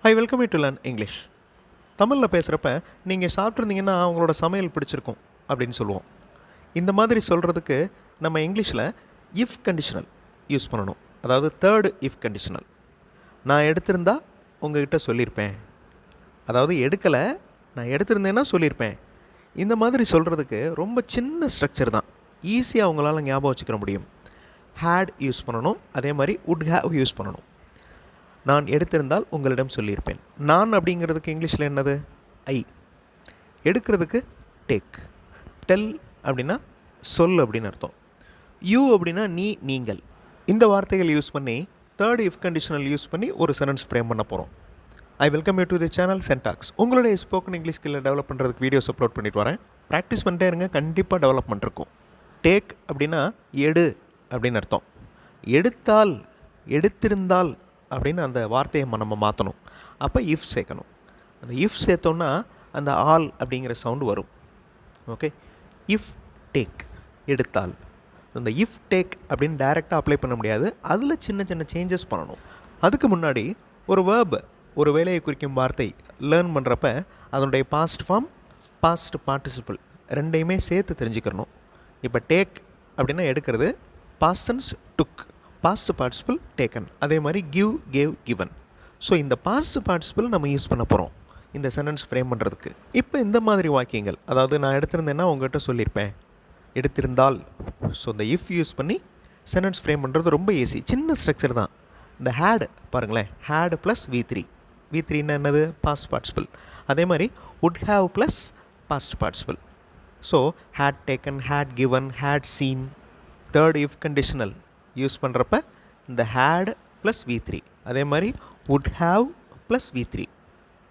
I welcome you to learn English. தமிழில் பேசுகிறப்ப நீங்கள் சாப்பிட்ருந்தீங்கன்னா அவங்களோட சமையல் பிடிச்சிருக்கும் அப்படின்னு சொல்லுவோம். இந்த மாதிரி சொல்கிறதுக்கு நம்ம இங்கிலீஷில் இஃப் கண்டிஷனல் யூஸ் பண்ணணும். அதாவது தேர்டு இஃப் கண்டிஷனல். நான் எடுத்திருந்தா உங்ககிட்ட சொல்லியிருப்பேன், அதாவது எடுக்கலை, நான் எடுத்திருந்தேன்னா சொல்லியிருப்பேன். இந்த மாதிரி சொல்கிறதுக்கு ரொம்ப சின்ன ஸ்ட்ரக்சர் தான், ஈஸியாக அவங்களால ஞாபகம் வச்சுக்கிற முடியும். ஹேட் யூஸ் பண்ணணும், அதே மாதிரி வுட் ஹேவ் யூஸ் பண்ணணும். நான் எடுத்திருந்தால் உங்களிடம் சொல்லியிருப்பேன். நான் அப்படிங்கிறதுக்கு இங்கிலீஷில் என்னது? ஐ. எடுக்கிறதுக்கு டேக். டெல் அப்படின்னா சொல் அப்படின்னு அர்த்தம். யூ அப்படின்னா நீ, நீங்கள். இந்த வார்த்தைகள் யூஸ் பண்ணி தேர்ட் இஃப் கண்டிஷனல் யூஸ் பண்ணி ஒரு சென்டென்ஸ் ஃப்ரேம் பண்ண போகிறோம். I welcome you to the channel Sentax. உங்களுடைய ஸ்போக்கன் இங்கிலீஷ் ஸ்கில்லை டெவலப் பண்ணுறதுக்கு வீடியோஸ் அப்லோட் பண்ணிட்டு வரேன். ப்ராக்டிஸ் பண்ணிட்டே இருங்க, கண்டிப்பாக டெவலப்மெண்ட் இருக்கும். டேக் அப்படின்னா எடு அப்படின்னு அர்த்தம். எடுத்தால், எடுத்திருந்தால் அப்படின்னு அந்த வார்த்தையை நம்ம மாற்றணும். அப்போ இஃப் சேர்க்கணும். அந்த இஃப் சேர்த்தோன்னா அந்த ஆல் அப்படிங்கிற சவுண்டு வரும். ஓகே, இஃப் டேக், எடுத்தால். அந்த இஃப் டேக் அப்படின்னு டைரெக்டாக அப்ளை பண்ண முடியாது, அதில் சின்ன சின்ன சேஞ்சஸ் பண்ணணும். அதுக்கு முன்னாடி ஒரு வேர்ப், ஒரு வேலையை குறிக்கும் வார்த்தை லேர்ன் பண்ணுறப்ப அதனுடைய பாஸ்ட் ஃபார்ம், பாஸ்ட் பார்ட்டிசிபிள் ரெண்டையுமே சேர்த்து தெரிஞ்சுக்கிறணும். இப்போ டேக் அப்படின்னா எடுக்கிறது, பாஸ்ட் டென்ஸ் டுக், பாஸ்ட் பார்ட்டிசிபிள் டேக்கன். அதே மாதிரி கிவ், கேவ், கிவன். ஸோ இந்த பாஸ்ட் பார்ட்டிசிபிள் நம்ம யூஸ் பண்ண போகிறோம் இந்த சென்டென்ஸ் ஃப்ரேம் பண்ணுறதுக்கு. இப்போ இந்த மாதிரி வாக்கியங்கள், அதாவது நான் எடுத்திருந்தேன்னா உங்கள்கிட்ட சொல்லியிருப்பேன், எடுத்திருந்தால். ஸோ இந்த இஃப் யூஸ் பண்ணி சென்டென்ஸ் ஃப்ரேம் பண்ணுறது ரொம்ப ஈஸி, சின்ன ஸ்ட்ரக்சர் தான். இந்த ஹேட் பாருங்களேன், ஹேட் ப்ளஸ் V3. V3ன்னா என்னது? Past participle. அதே மாதிரி would have plus past participle. So had taken, had given, had seen. Third if conditional use பண்ணுறப்ப இந்த ஹேட் ப்ளஸ் V3. அதே மாதிரி வுட் ஹேவ் ப்ளஸ் V3,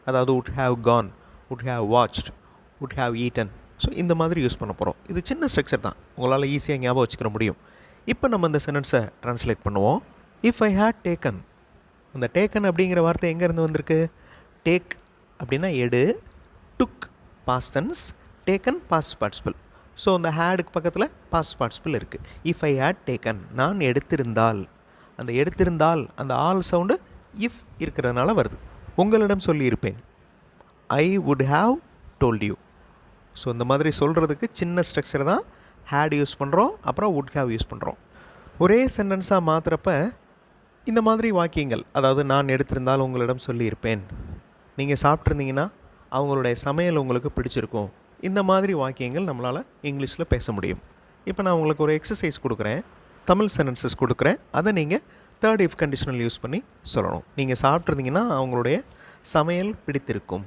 அதாவது would have Khan, would have watched, would have eaten. So இந்த மாதிரி use பண்ண போகிறோம். இது சின்ன ஸ்ட்ரக்சர் தான், உங்களால் ஈஸியாக ஞாபகம் வச்சுக்கிற முடியும். இப்போ நம்ம இந்த சென்டென்ஸை ட்ரான்ஸ்லேட் பண்ணுவோம். If I had taken. அந்த டேக்கன் அப்படிங்கிற வார்த்தை எங்கேருந்து வந்திருக்கு? டேக் அப்படின்னா எடு, took past tense, taken past participle. So அந்த ஹேடுக்கு பக்கத்தில் பாஸ்ட் பார்ட்டிசிபிள் இருக்குது. இஃப் ஐ ஹேட் டேக்கன், நான் எடுத்திருந்தால். அந்த எடுத்திருந்தால் அந்த ஆல் சவுண்டு இஃப் இருக்கிறதுனால வருது. உங்களிடம் சொல்லியிருப்பேன், I would have told you. So இந்த மாதிரி சொல்கிறதுக்கு சின்ன ஸ்ட்ரக்சர் தான். ஹேட் யூஸ் பண்ணுறோம், அப்புறம் வுட் ஹாவ் யூஸ் பண்ணுறோம். ஒரே சென்டென்ஸாக மாற்றுறப்ப இந்த மாதிரி வாக்கியங்கள், அதாவது நான் எடுத்திருந்தால் உங்களிடம் சொல்லியிருப்பேன், நீங்கள் சாப்பிட்ருந்தீங்கன்னா அவங்களுடைய சமையல் உங்களுக்கு பிடிச்சிருக்கும். இந்த மாதிரி வாக்கியங்கள் நம்மளால் இங்கிலீஷில் பேச முடியும். இப்போ நான் உங்களுக்கு ஒரு எக்ஸசைஸ் கொடுக்குறேன், தமிழ் சென்டென்சஸ் கொடுக்குறேன். அதை நீங்கள் தேர்ட் இஃப் கண்டிஷனல் யூஸ் பண்ணி சொல்லணும். நீங்கள் சாப்பிட்ருந்தீங்கன்னா அவங்களுடைய சமையல் பிடித்திருக்கும்.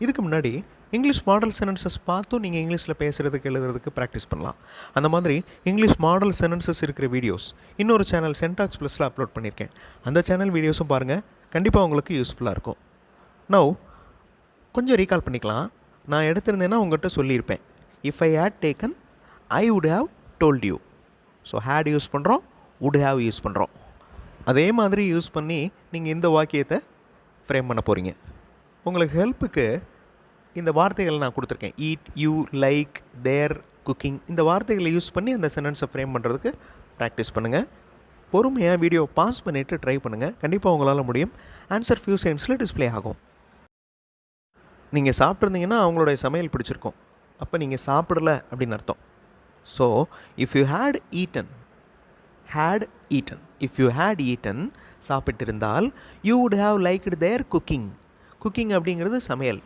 இதுக்கு முன்னாடி இங்கிலீஷ் மாடல் சென்டென்சஸ் பார்த்தும் நீங்கள் இங்கிலீஷில் பேசுகிறதுக்கு, எழுதுறதுக்கு ப்ராக்டிஸ் பண்ணலாம். அந்த மாதிரி இங்கிலீஷ் மாடல் சென்டென்சஸ் இருக்கிற வீடியோஸ் இன்னொரு சேனல் சென்டாக்ஸ் ப்ளஸில் அப்லோட் பண்ணியிருக்கேன். அந்த சேனல் வீடியோஸும் பாருங்கள், கண்டிப்பாக உங்களுக்கு யூஸ்ஃபுல்லாக இருக்கும். நவ் கொஞ்சம் ரீகால் பண்ணிக்கலாம். நான் எடுத்திருந்தேன்னா உங்கள்கிட்ட சொல்லியிருப்பேன். If I had taken, I would have told you. So had use பண்ணுறோம், வுட் ஹேவ் யூஸ் பண்ணுறோம். அதே மாதிரி யூஸ் பண்ணி நீங்கள் இந்த வாக்கியத்தை ஃப்ரேம் பண்ண போகிறீங்க. உங்களுக்கு ஹெல்ப்புக்கு இந்த வார்த்தைகள் நான் கொடுத்துருக்கேன். Eat, you, like, there, cooking. இந்த வார்த்தைகளை யூஸ் பண்ணி அந்த சென்டென்ஸை ஃப்ரேம் பண்ணுறதுக்கு ப்ராக்டிஸ் பண்ணுங்கள். பொறுமையாக வீடியோ பாஸ் பண்ணிவிட்டு ட்ரை பண்ணுங்கள், கண்டிப்பாக உங்களால் முடியும். ஆன்சர் ஃபியூ செகண்ட்ஸில் டிஸ்பிளே ஆகும். நீங்கள் சாப்பிட்ருந்தீங்கன்னா அவங்களுடைய சமையல் பிடிச்சிருக்கும், அப்போ நீங்கள் சாப்பிடல அப்படின்னு அர்த்தம். So if you had eaten, had eaten, if you had eaten சாப்பிட்டிருந்தால், you would have liked their cooking. Cooking அப்படிங்கிறது சமையல்.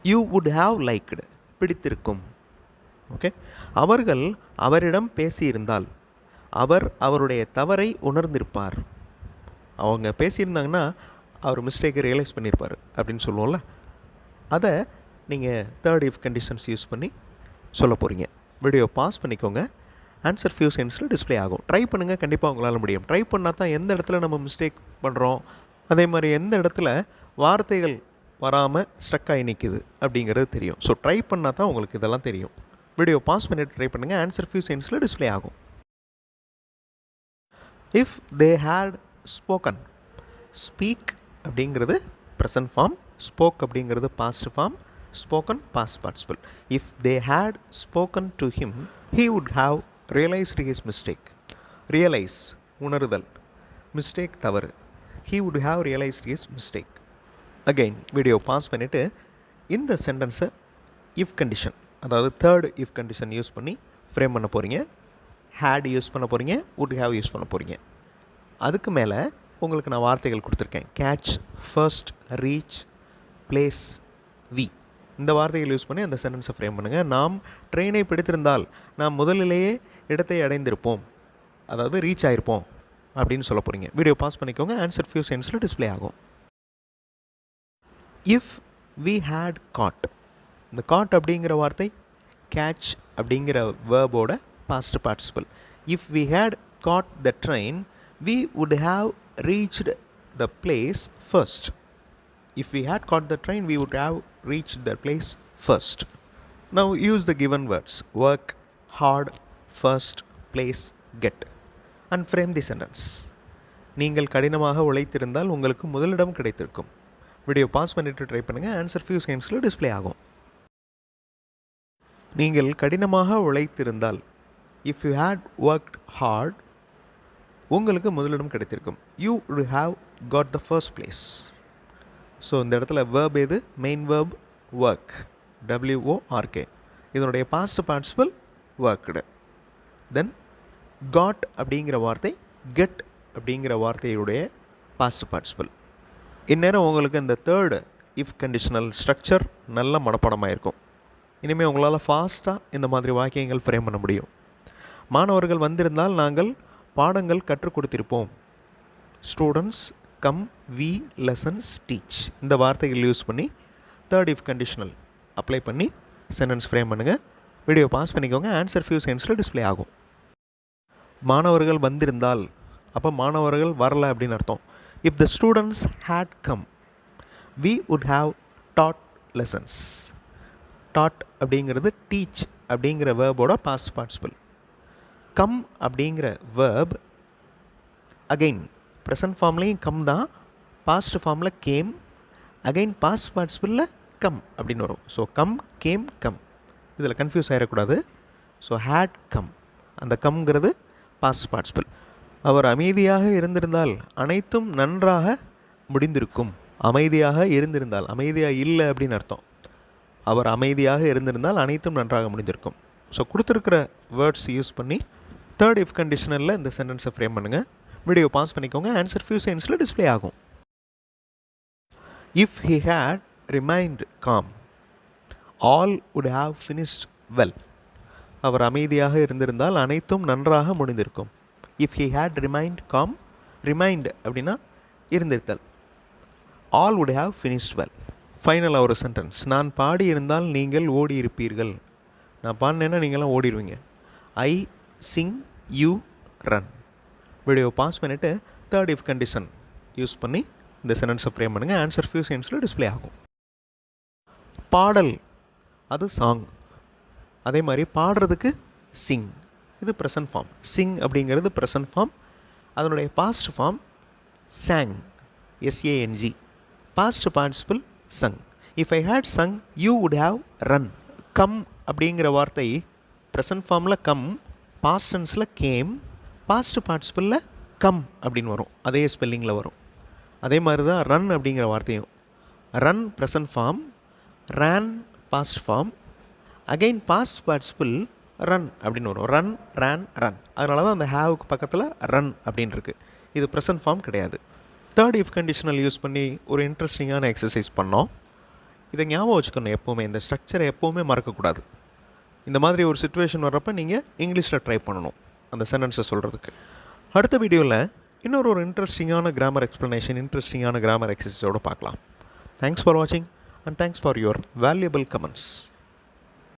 யூ வுட் ஹாவ் லைக்டு பிடித்திருக்கும். ஓகே. அவர்கள் அவரிடம் பேசியிருந்தால், அவர் அவருடைய தவறை உணர்ந்திருப்பார். அவங்க பேசியிருந்தாங்கன்னா அவர் மிஸ்டேக்கை ரியலைஸ் பண்ணியிருப்பார் அப்படின்னு சொல்லுவோம்ல. அதை நீங்கள் தேர்ட் இஃப் கண்டிஷன்ஸ் யூஸ் பண்ணி சொல்ல போகிறீங்க. வீடியோ பாஸ் பண்ணிக்கோங்க, ஆன்சர் ஃபியூ செகண்ட்ஸில் டிஸ்பிளே ஆகும். ட்ரை பண்ணுங்கள், கண்டிப்பாக உங்களால் முடியும். ட்ரை பண்ணால் தான் எந்த இடத்துல நம்ம மிஸ்டேக் பண்ணுறோம், அதே மாதிரி எந்த இடத்துல வார்த்தைகள் வராமல் ஸ்ட்ரக் ஆகி நிற்குது அப்படிங்கிறது தெரியும். ஸோ ட்ரை பண்ணால் தான் உங்களுக்கு இதெல்லாம் தெரியும். வீடியோ பாஸ் பண்ணிவிட்டு ட்ரை பண்ணுங்கள், ஆன்சர் ஃபியூ செகண்ட்ஸில் டிஸ்பிளே ஆகும். If they had spoken. Speak அப்படிங்கிறது ப்ரெசன்ட் ஃபார்ம், ஸ்போக் அப்படிங்கிறது past form, spoken past participle. If they had spoken to him, he would have realised his mistake. Realise உணர்தல், mistake தவறு. He would have realised his mistake. Again video pause பண்ணிவிட்டு இந்த சென்டென்ஸை if condition, அதாவது third if condition use பண்ணி frame பண்ண போகிறீங்க. Had use பண்ண போகிறீங்க, would have யூஸ் பண்ண போகிறீங்க. அதுக்கு மேலே உங்களுக்கு நான் வார்த்தைகள் கொடுத்துருக்கேன். Catch, first, reach, place, we. இந்த வார்த்தைகள் யூஸ் பண்ணி அந்த சென்டென்ஸை ஃப்ரேம் பண்ணுங்கள். நாம் ட்ரெயினை பிடித்திருந்தால் நாம் முதலிலேயே இடத்தை அடைந்திருப்போம், அதாவது ரீச் ஆகிருப்போம் அப்படின்னு சொல்ல போகிறீங்க. வீடியோ பாஸ் பண்ணிக்கோங்க. ஆன்சர் ஃபியூ செகண்ட்ஸில் டிஸ்பிளே ஆகும். இஃப் வி ஹேட் காட், இந்த காட் அப்படிங்கிற வார்த்தை கேட்ச் அப்படிங்கிற வேர்போட past participle. If we had caught the train we would have reached the place first. If we had caught the train, we would have reached the place first. Now use the given words work, hard, first, place, get and frame the sentence. நீங்கள் கடினமாக உழைத்திருந்தால் உங்களுக்கு முதலிடம் கிடைத்திருக்கும். Video pass பண்ணிட்டு try பண்ணுங்கள். Answer few செகண்ட்ஸில் display ஆகும். நீங்கள் கடினமாக உழைத்திருந்தால், if you had worked hard, உங்களுக்கு முதலிடம் கிடைத்திருக்கும். you would have got the first place. So இந்த இடத்துல verb எது? Main verb work, work. இதனுடைய past participle worked. தென் got அப்படிங்கிற வார்த்தை get அப்படிங்கிற வார்த்தையுடைய past participle. இந்நேரம் உங்களுக்கு இந்த தேர்டு இஃப் கண்டிஷனல் ஸ்ட்ரக்சர் நல்ல மனப்பாடமாக இருக்கும். இனிமேல் உங்களால் ஃபாஸ்ட்டாக இந்த மாதிரி வாக்கியங்கள் ஃப்ரேம் பண்ண முடியும். மாணவர்கள் வந்திருந்தால் நாங்கள் பாடங்கள் கற்றுக் கொடுத்திருப்போம். Students come, we lessons teach. இந்த வார்த்தைகள் யூஸ் பண்ணி தேர்ட் இஃப் கண்டிஷனல் அப்ளை பண்ணி சென்டென்ஸ் ஃப்ரேம் பண்ணுங்கள். வீடியோ பாஸ் பண்ணிக்கோங்க. ஆன்சர் ஃபியூ செகண்ட்ஸில் டிஸ்பிளே ஆகும். மாணவர்கள் வந்திருந்தால், அப்போ மாணவர்கள் வரல அப்படின்னு அர்த்தம். If the students had come, we would have taught lessons. Taught அப்படிங்கிறது டீச் அப்படிங்கிற வேர்போட பாஸ்ட் பார்ட்டிசிபிள். கம் அப்படிங்கிற வேர்ப் அகெயின் ப்ரெசன்ட் ஃபார்ம்லேயும் கம் தான், பாஸ்ட் ஃபார்மில் கேம், அகெயின் பாஸ்ட் பார்ட்டிசிபிளில் கம் அப்படின்னு வரும். So come, game, come. இதில் கன்ஃபியூஸ் ஆகிடக்கூடாது. ஸோ ஹேட் கம், அந்த கம்ங்கிறது பாஸ்ட் பார்ட்டிசிபிள். அவர் அமைதியாக இருந்திருந்தால் அனைத்தும் நன்றாக முடிந்திருக்கும். அமைதியாக இருந்திருந்தால், அமைதியாக இல்லை அப்படின்னு அர்த்தம். அவர் அமைதியாக இருந்திருந்தால் அனைத்தும் நன்றாக முடிந்திருக்கும். ஸோ கொடுத்துருக்கிற வேர்ட்ஸ் யூஸ் பண்ணி தேர்ட் இஃப் கண்டிஷனலில் இந்த சென்டென்ஸை ஃப்ரேம் பண்ணுங்கள். வீடியோ பாஸ் பண்ணிக்கோங்க. ஆன்சர் ஃபியூ செகண்ட்ஸில் டிஸ்பிளே ஆகும். If he had remained calm, all would have finished well. அவர் அமைதியாக இருந்திருந்தால் அனைத்தும் நன்றாக முடிந்திருக்கும். If he had remained calm, remained அப்படின்னா இருந்திருத்தல். All would have finished well. ஃபைனலாக ஒரு சென்டென்ஸ், நான் பாடியிருந்தால் நீங்கள் ஓடி இருப்பீர்கள். நான் பாடினேன்னா நீங்களாம் ஓடிடுவீங்க. I sing, you run. Video pause பண்ணிவிட்டு தேர்ட் இஃப் கண்டிஷன் யூஸ் பண்ணி இந்த சென்டென்ஸை ஃப்ரேம் பண்ணுங்கள். ஆன்சர் ஃபியூ செகண்ட்ஸில் டிஸ்பிளே ஆகும். பாடல், அது சாங். அதே மாதிரி பாடுறதுக்கு சிங், இது ப்ரெசன்ட் ஃபார்ம். சிங் அப்படிங்கிறது ப்ரெசன்ட் ஃபார்ம். அதனுடைய past form sang, SANG. Past participle sung. If I had sung, you would have run. Come அப்படிங்கிற வார்த்தை ப்ரெசன்ட் ஃபார்மில் கம், பாஸ்ட் டென்ஸில் கேம், பாஸ்ட் பார்ட்டிசிபிளில் கம் அப்படின்னு வரும். அதே ஸ்பெல்லிங்கில் வரும். அதே மாதிரி தான் ரன் அப்படிங்கிற வார்த்தையும். Run present form, ran past form, again past participle run அப்படின்னு வரும். Run, ran, run. அதனால தான் அந்த ஹேவுக்கு பக்கத்தில் ரன் அப்படின்னு இருக்குது. இது ப்ரெசன்ட் ஃபார்ம் கிடையாது. தேர்ட் இஃப் கண்டிஷனல் யூஸ் பண்ணி ஒரு இன்ட்ரெஸ்டிங்கான எக்ஸசைஸ் பண்ணோம். இதை ஞாபகம் வச்சுக்கணும். எப்போவுமே இந்த ஸ்ட்ரக்சரை எப்போவுமே மறக்கக்கூடாது. இந்த மாதிரி ஒரு சிச்சுவேஷன் வர்றப்போ நீங்கள் இங்கிலீஷில் ட்ரை பண்ணணும் அந்த சென்டென்ஸை சொல்கிறதுக்கு. அடுத்த வீடியோவில் இன்னொரு இன்ட்ரெஸ்டிங்கான கிராமர் எக்ஸ்ப்ளனேஷன், இன்ட்ரெஸ்டிங்கான கிராமர் எக்ஸசைஸோடு பார்க்கலாம். தேங்க்ஸ் ஃபார் வாட்சிங் and thanks for your valuable comments.